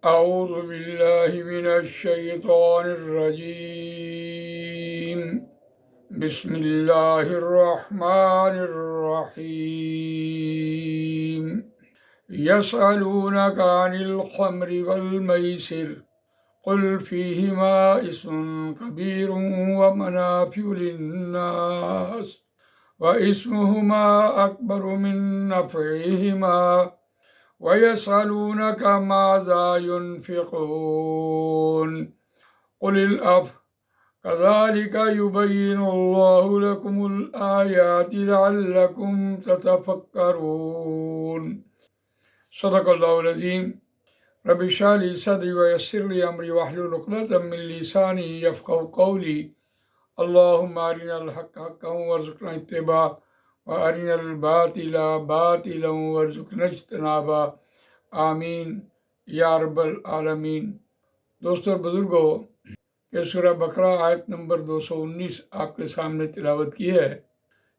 أعوذ بالله من الشيطان الرجيم بسم الله الرحمن الرحيم يسألونك عن الخمر والميسر قل فيهما إثم كبير ومنافع للناس وإثمهما أكبر من نفعهما ويسألونك ماذا ينفقون قل العفو كذلك يبين الله لكم الآيات لعلكم تتفكرون صدق الله العظيم رب اشرح لي صدري ويسر لي أمري واحلل عقدة من لساني يفقهوا قولي اللهم أرنا الحق حقا وارزقنا اتباعه وأرنا الباطل باطلا وارزقنا اجتنابه آمین یا رب العالمین۔ دوستو اور بزرگوں، یہ سورہ بقرہ آیت نمبر 219 آپ کے سامنے تلاوت کی ہے۔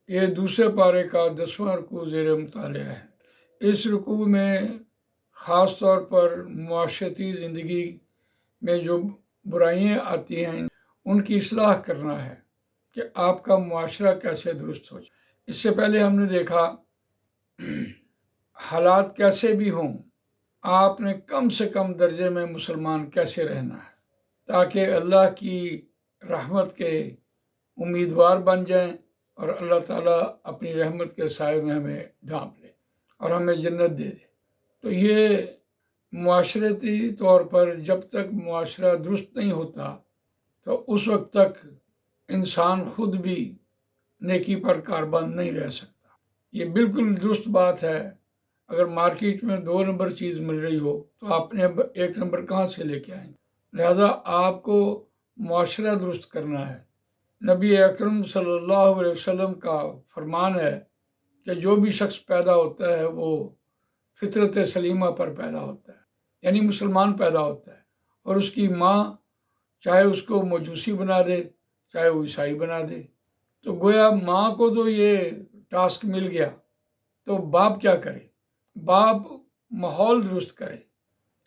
یہ دوسرے پارے کا 10واں رکوع زیر مطالعہ ہے۔ اس رکوع میں خاص طور پر معاشرتی زندگی میں جو برائیاں آتی ہیں ان کی اصلاح کرنا ہے کہ آپ کا معاشرہ کیسے درست ہو جائے۔ اس سے پہلے ہم نے دیکھا حالات کیسے بھی ہوں، آپ نے کم سے کم درجے میں مسلمان کیسے رہنا ہے تاکہ اللہ کی رحمت کے امیدوار بن جائیں اور اللہ تعالیٰ اپنی رحمت کے سائے میں ہمیں ڈھانپ لے اور ہمیں جنت دے دے۔ تو یہ معاشرتی طور پر جب تک معاشرہ درست نہیں ہوتا تو اس وقت تک انسان خود بھی نیکی پر کاربند نہیں رہ سکتا۔ یہ بالکل درست بات ہے۔ اگر مارکیٹ میں 2 نمبر چیز مل رہی ہو تو آپ نے 1 نمبر کہاں سے لے کے آئیں گے؟ لہذا آپ کو معاشرہ درست کرنا ہے۔ نبی اکرم صلی اللہ علیہ وسلم کا فرمان ہے کہ جو بھی شخص پیدا ہوتا ہے وہ فطرت سلیمہ پر پیدا ہوتا ہے، یعنی مسلمان پیدا ہوتا ہے، اور اس کی ماں چاہے اس کو مجوسی بنا دے چاہے وہ عیسائی بنا دے۔ تو گویا ماں کو تو یہ ٹاسک مل گیا، تو باپ کیا کرے؟ باپ ماحول درست کرے۔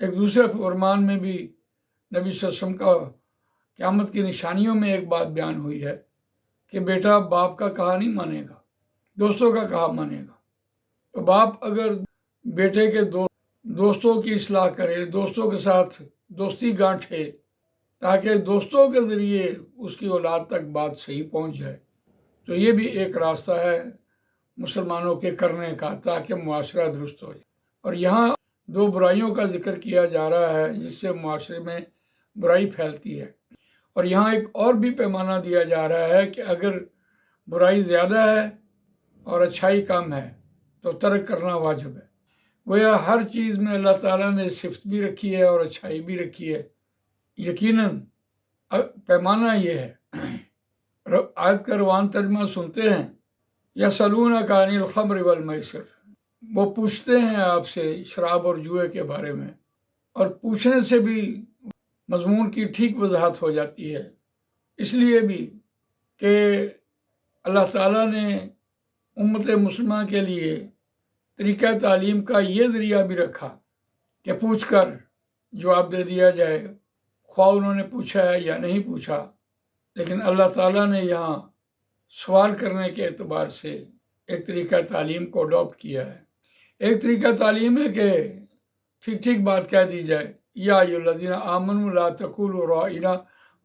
ایک دوسرے فرمان میں بھی نبی صلی اللہ علیہ وسلم کا قیامت کی نشانیوں میں ایک بات بیان ہوئی ہے کہ بیٹا باپ کا کہا نہیں مانے گا، دوستوں کا کہا مانے گا۔ تو باپ اگر بیٹے کے دوستوں کی اصلاح کرے، دوستوں کے ساتھ دوستی گانٹھے تاکہ دوستوں کے ذریعے اس کی اولاد تک بات صحیح پہنچ جائے، تو یہ بھی ایک راستہ ہے مسلمانوں کے کرنے کا تاکہ معاشرہ درست ہو جائے۔ اور یہاں 2 برائیوں کا ذکر کیا جا رہا ہے جس سے معاشرے میں برائی پھیلتی ہے، اور یہاں ایک اور بھی پیمانہ دیا جا رہا ہے کہ اگر برائی زیادہ ہے اور اچھائی کم ہے تو ترک کرنا واجب ہے۔ گویا ہر چیز میں اللہ تعالیٰ نے صفت بھی رکھی ہے اور اچھائی بھی رکھی ہے۔ یقیناً پیمانہ یہ ہے۔ آیت کا روان ترجمہ سنتے ہیں، یسألونک عن الخمر والمیسر، وہ پوچھتے ہیں آپ سے شراب اور جوئے کے بارے میں، اور پوچھنے سے بھی مضمون کی ٹھیک وضاحت ہو جاتی ہے، اس لیے بھی کہ اللہ تعالیٰ نے امت مسلمہ کے لیے طریقہ تعلیم کا یہ ذریعہ بھی رکھا کہ پوچھ کر جواب دے دیا جائے، خواہ انہوں نے پوچھا ہے یا نہیں پوچھا، لیکن اللہ تعالیٰ نے یہاں سوال کرنے کے اعتبار سے ایک طریقہ تعلیم کو اڈاپٹ کیا ہے۔ ایک طریقہ تعلیم ہے کہ ٹھیک ٹھیک بات کہہ دی جائے، یا ایھا الذین آمنوا لا تقولوا راعنا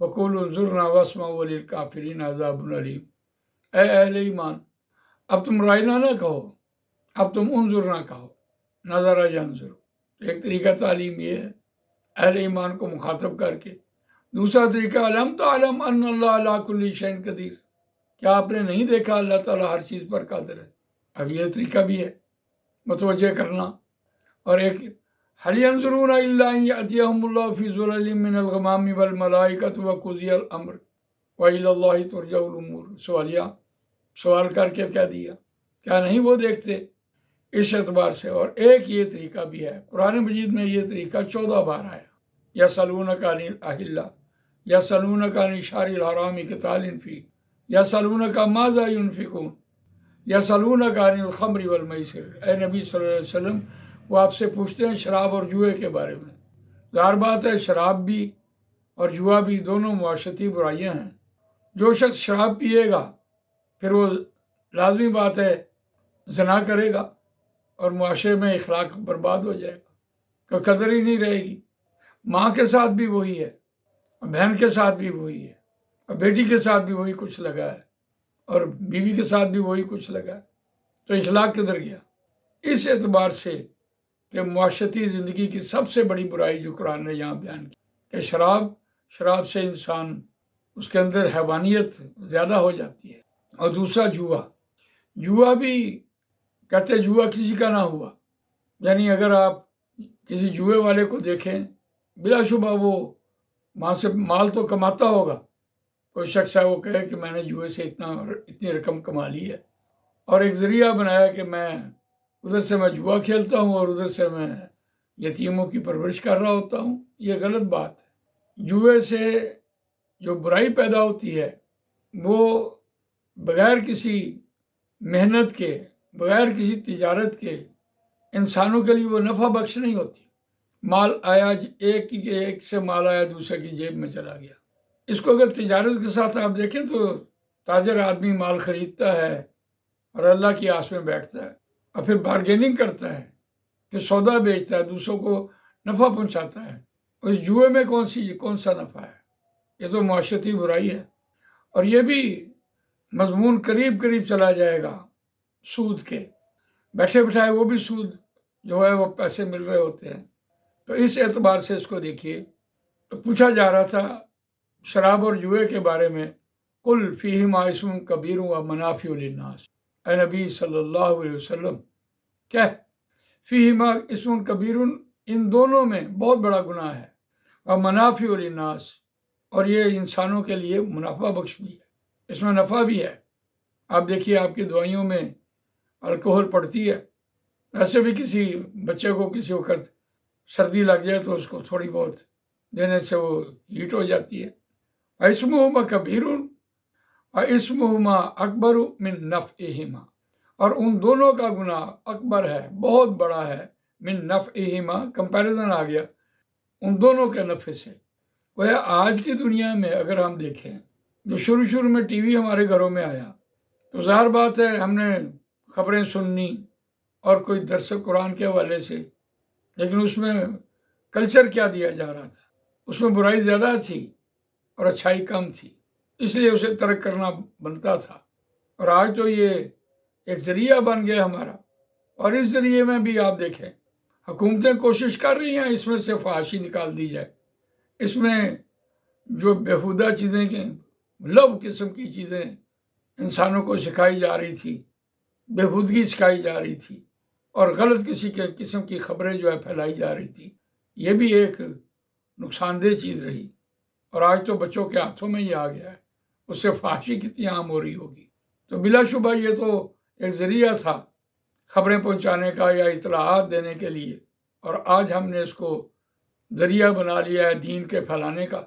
وقولوا انظرنا واسمعوا وللکافرین عذاب علیم۔ اے اہل ایمان، اب تم رائنا نہ کہو، اب تم انظرنا کہو، نظر ینظر۔ ایک طریقہ تعلیم یہ ہے اہل ایمان کو مخاطب کر کے۔ دوسرا طریقہ الم تعلم ان اللہ علی کل شیء قدیر، کیا آپ نے نہیں دیکھا اللہ تعالیٰ ہر چیز پر قادر ہے؟ اب یہ طریقہ بھی ہے متوجہ کرنا۔ اور ایک هل ينظرون الا ان ياتيهم الله في ظلل من الغمام والملائكة وقضي الامر والى الله ترجع الامور۔ سوال کر کے کہہ دیا، کیا نہیں وہ دیکھتے؟ اس اعتبار سے۔ اور ایک یہ طریقہ بھی ہے، قرآن مجید میں یہ طریقہ 14 بار آیا، یسألونک عن الاحلہ، یسألونک عن الشہر الحرام قتال فیہ، یسألونک ماذا ينفقون، یسألونک عن الخمر والمیسر۔ اے نبی صلی اللہ علیہ وسلم، وہ آپ سے پوچھتے ہیں شراب اور جوئے کے بارے میں، ظاہر بات ہے شراب بھی اور جوا بھی دونوں معاشرتی برائیاں ہیں۔ جو شخص شراب پیے گا پھر وہ لازمی بات ہے زنا کرے گا اور معاشرے میں اخلاق برباد ہو جائے گا، کوئی قدر ہی نہیں رہے گی۔ ماں کے ساتھ بھی وہی ہے، اور بہن کے ساتھ بھی وہی ہے، اور بیٹی کے ساتھ بھی وہی کچھ لگا ہے، اور بیوی کے ساتھ بھی وہی کچھ لگا ہے، تو اخلاق کدھر گیا؟ اس اعتبار سے کہ معاشرتی زندگی کی سب سے بڑی برائی جو قرآن نے یہاں بیان کی کہ شراب سے انسان اس کے اندر حیوانیت زیادہ ہو جاتی ہے۔ اور دوسرا جوا بھی کہتے جوا کسی کا نہ ہوا، یعنی اگر آپ کسی جوئے والے کو دیکھیں بلا شبہ وہ وہاں سے مال تو کماتا ہوگا، کوئی شخص ہے وہ کہے کہ میں نے جوئے سے اتنی رقم کما لی ہے، اور ایک ذریعہ بنایا کہ میں ادھر سے میں جوا کھیلتا ہوں اور ادھر سے میں یتیموں کی پرورش کر رہا ہوتا ہوں۔ یہ غلط بات ہے۔ جوئے سے جو برائی پیدا ہوتی ہے وہ بغیر کسی محنت کے، بغیر کسی تجارت کے انسانوں کے لیے وہ نفع بخش نہیں ہوتی۔ مال آیا، ایک سے مال آیا دوسرے کی جیب میں چلا گیا۔ اس کو اگر تجارت کے ساتھ آپ دیکھیں تو تاجر آدمی مال خریدتا ہے اور اللہ کی آس میں بیٹھتا ہے اور پھر بارگیننگ کرتا ہے، پھر سودا بیچتا ہے، دوسروں کو نفع پہنچاتا ہے۔ اس جوئے میں کون سا نفع ہے؟ یہ تو معاشرتی برائی ہے۔ اور یہ بھی مضمون قریب چلا جائے گا سود کے، بیٹھے بٹھائے وہ بھی سود جو ہے وہ پیسے مل رہے ہوتے ہیں۔ تو اس اعتبار سے اس کو دیکھیے، تو پوچھا جا رہا تھا شراب اور جوئے کے بارے میں، قل فیہما اسم کبیر و منافع للناس، اے نبی صلی اللہ علیہ وسلم کیا فیہما اسم کبیر، ان دونوں میں بہت بڑا گناہ ہے، اور منافع للناس، اور یہ انسانوں کے لیے منافع بخش بھی ہے، اس میں نفع بھی ہے۔ آپ دیکھیے آپ کی دوائیوں میں الکوہل پڑتی ہے، ایسے بھی کسی بچے کو کسی وقت سردی لگ جائے تو اس کو تھوڑی بہت دینے سے وہ ہیٹ ہو جاتی ہے۔ اسمہما کبیر اور اسمہما اکبر من نفعہما، اور ان دونوں کا گناہ اکبر ہے، بہت بڑا ہے، من نفعہما، کمپیریزن آ گیا ان دونوں کے نفع سے۔ وہ آج کی دنیا میں اگر ہم دیکھیں، جو شروع میں ٹی وی ہمارے گھروں میں آیا تو ظاہر بات ہے ہم نے خبریں سننی اور کوئی درس قرآن کے حوالے سے، لیکن اس میں کلچر کیا دیا جا رہا تھا؟ اس میں برائی زیادہ تھی اور اچھائی کم تھی، اس لیے اسے ترک کرنا بنتا تھا۔ اور آج تو یہ ایک ذریعہ بن گیا ہمارا، اور اس ذریعے میں بھی آپ دیکھیں حکومتیں کوشش کر رہی ہیں اس میں سے فحاشی نکال دی جائے، اس میں جو بیہودہ چیزیں لو قسم کی چیزیں انسانوں کو سکھائی جا رہی تھی، بیہودگی سکھائی جا رہی تھی، اور غلط قسم کی خبریں جو ہے پھیلائی جا رہی تھی، یہ بھی ایک نقصان دہ چیز رہی۔ اور آج تو بچوں کے ہاتھوں میں ہی آ گیا ہے، اس سے فحاشی کتنی عام ہو رہی ہوگی۔ تو بلا شبہ یہ تو ایک ذریعہ تھا خبریں پہنچانے کا یا اطلاعات دینے کے لیے، اور آج ہم نے اس کو ذریعہ بنا لیا ہے دین کے پھیلانے کا۔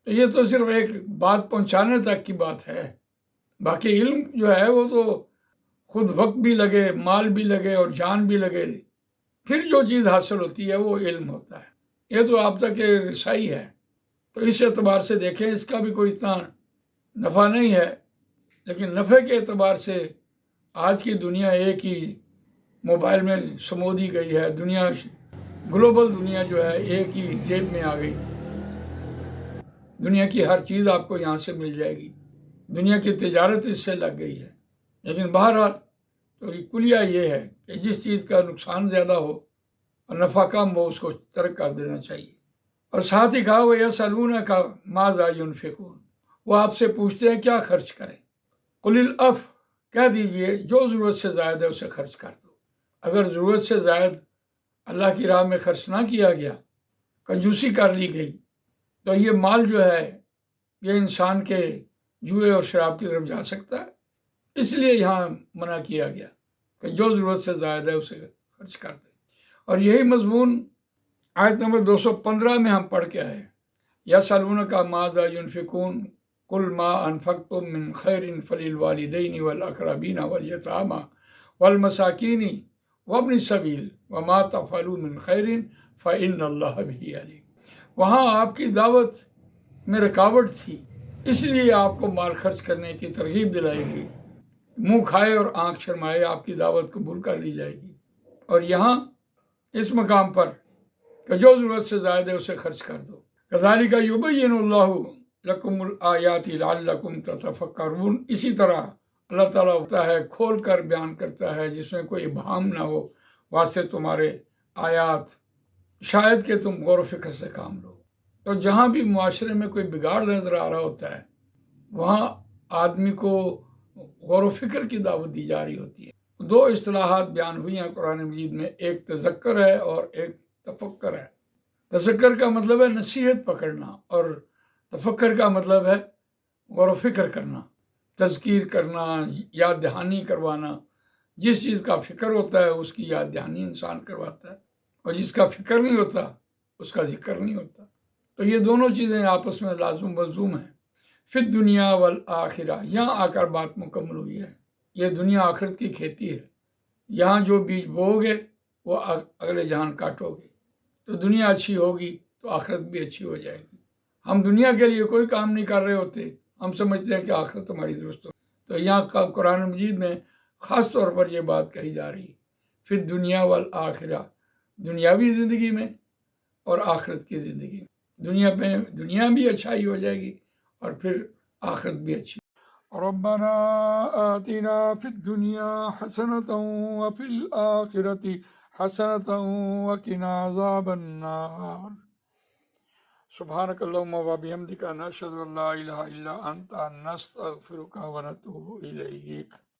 تو یہ تو صرف ایک بات پہنچانے تک کی بات ہے، باقی علم جو ہے وہ تو خود وقت بھی لگے، مال بھی لگے اور جان بھی لگے، پھر جو چیز حاصل ہوتی ہے وہ علم ہوتا ہے۔ یہ تو آپ تک رسائی ہے۔ تو اس اعتبار سے دیکھیں اس کا بھی کوئی اتنا نفع نہیں ہے، لیکن نفع کے اعتبار سے آج کی دنیا ایک ہی موبائل میں سمو دی گئی ہے، دنیا گلوبل دنیا جو ہے ایک ہی جیب میں آ گئی، دنیا کی ہر چیز آپ کو یہاں سے مل جائے گی، دنیا کی تجارت اس سے لگ گئی ہے۔ لیکن بہرحال تو کلیہ یہ ہے کہ جس چیز کا نقصان زیادہ ہو اور نفع کم ہو اس کو ترک کر دینا چاہیے۔ اور ساتھ ہی کہا وَيَسْأَلُونَكَ مَاذَا يُنْفِقُونَ، وہ آپ سے پوچھتے ہیں کیا خرچ کریں۔ قُلِ الْعَفْوَ، کہہ دیجئے جو ضرورت سے زائد ہے اسے خرچ کر دو۔ اگر ضرورت سے زائد اللہ کی راہ میں خرچ نہ کیا گیا، کنجوسی کر لی گئی، تو یہ مال جو ہے یہ انسان کے جوئے اور شراب کی طرف جا سکتا ہے۔ اس لیے یہاں منع کیا گیا کہ جو ضرورت سے زائد ہے اسے خرچ کر دیں۔ اور یہی مضمون آیت نمبر 215 میں ہم پڑھ کے آئے، یسألونک ماذا ينفقون قل ما انفقتم من خیر فللوالدین والاقربین والیتامی والمساکین وابن السبیل وما تفعلوا من خیر فإن اللہ بہ علیم۔ وہاں آپ کی دعوت میں رکاوٹ تھی، اس لیے آپ کو مال خرچ کرنے کی ترغیب دلائی گئی، منہ کھائے اور آنکھ شرمائے آپ کی دعوت قبول کر لی جائے گی۔ اور یہاں اس مقام پر کہ جو ضرورت سے زائد ہے اسے خرچ کر دو۔ کذالک یبین اللہ لکم الآیات لعلکم تتفکرون، اسی طرح اللہ تعالیٰ ہوتا ہے کھول کر بیان کرتا ہے جس میں کوئی ابہام نہ ہو، واسطے تمہارے آیات، شاید کہ تم غور و فکر سے کام لو۔ تو جہاں بھی معاشرے میں کوئی بگاڑ نظر آ رہا ہوتا ہے وہاں آدمی کو غور و فکر کی دعوت دی جا رہی ہوتی ہے۔ دو اصطلاحات بیان ہوئی ہیں قرآن مجید میں، ایک تذکر ہے اور ایک تفکر ہے۔ تذکر کا مطلب ہے نصیحت پکڑنا، اور تفکر کا مطلب ہے غور و فکر کرنا، تذکیر کرنا، یاد دہانی کروانا۔ جس چیز کا فکر ہوتا ہے اس کی یاد دہانی انسان کرواتا ہے، اور جس کا فکر نہیں ہوتا اس کا ذکر نہیں ہوتا۔ تو یہ دونوں چیزیں آپس میں لازم ملزوم ہیں۔ فی الدنیا والآخرہ، یہاں آ کر بات مکمل ہوئی ہے۔ یہ دنیا آخرت کی کھیتی ہے، یہاں جو بیج بو گے وہ اگلے جہان کاٹو گے۔ تو دنیا اچھی ہوگی تو آخرت بھی اچھی ہو جائے گی۔ ہم دنیا کے لیے کوئی کام نہیں کر رہے ہوتے، ہم سمجھتے ہیں کہ آخرت ہماری درست ہو۔ تو یہاں قرآن مجید میں خاص طور پر یہ بات کہی جا رہی ہے، فی الدنیا والآخرہ، دنیاوی زندگی میں اور آخرت کی زندگی میں۔ دنیا بھی اچھائی ہو جائے گی اور پھر آخرت بھی اچھی۔ ربنا آتنا فی الدنیا حسنۃ وفی الآخرۃ حسنۃ وقنا عذاب النار۔ سبحانک اللہم وبحمدک، نشہد ان لا الہ الا انت، نستغفرک ونتوب الیک۔